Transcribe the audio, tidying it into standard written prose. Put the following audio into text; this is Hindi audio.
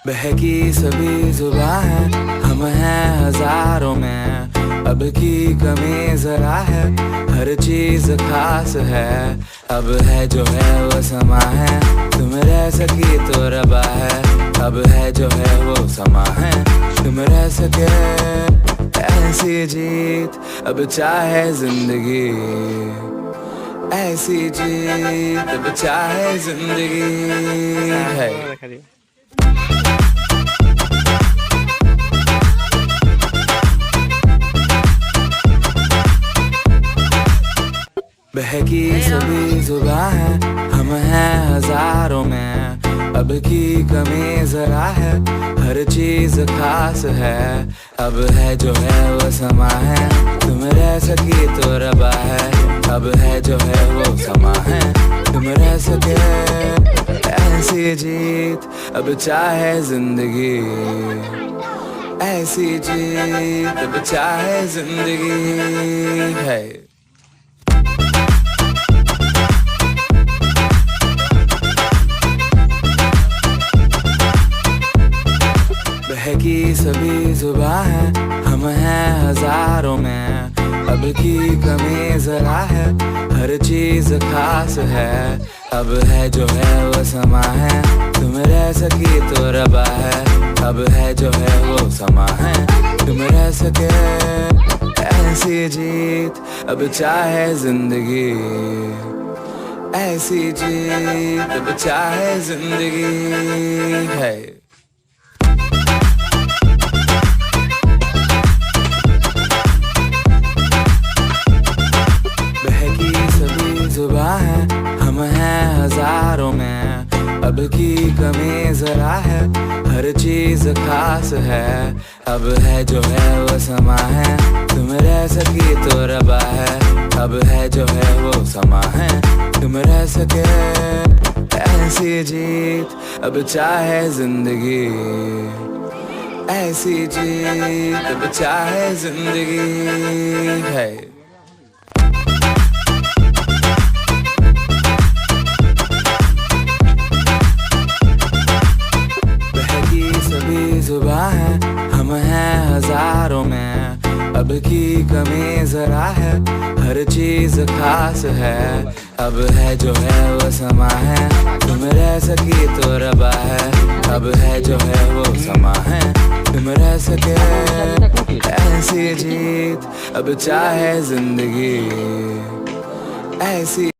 बहकी सभी जुबां है, हम हैं हजारों में। अब की कमी जरा है, हर चीज खास है। अब है जो है वो समा है, तुम रह सकी तो रबा है। अब है जो है वो समा है, तुम रह सके ऐसी जीत। अब चाहे जिंदगी ऐसी जीत, अब चाहे जिंदगी है। बहकी सभी जुबां है, हम हैं हजारों में। अब की कमी जरा है, हर चीज खास है। अब है जो है वो समा है, तुम रह सकी तो रबा है। अब है जो है वो समा है, तुम रह सके ऐसी जीत। अब चाहे जिंदगी ऐसी जीत, अब चाहे जिंदगी है। बहकी सभी जुबां है, हम हैं हजारों में। अब की कमी जरा है, हर चीज खास है। अब है जो है वो समा है, तुम रह सकी तो रबा है। अब है जो है वो समा है, तुम रह सके ऐसी जीत। अब चाहे जिंदगी ऐसी जीत, अब चाहे जिंदगी है। जुबां है, हम हैं हजारों में। अब की कमी जरा है, हर चीज खास है। अब है जो है वो समा है, तुम रह सकी तो रबा है। अब है जो है वो समा है, तुम रह सके ऐसी जीत। अब चाहे जिंदगी ऐसी जीत, अब चाहे जिंदगी है। जुबां है, हम हैं हजारों में। अब की कमी जरा है, हर चीज खास है। अब है जो है वो समा है, तुम रह सकी तो रबा है। अब है जो है वो समा है, तुम रह सके ऐसी जीत। अब चाहे जिंदगी ऐसी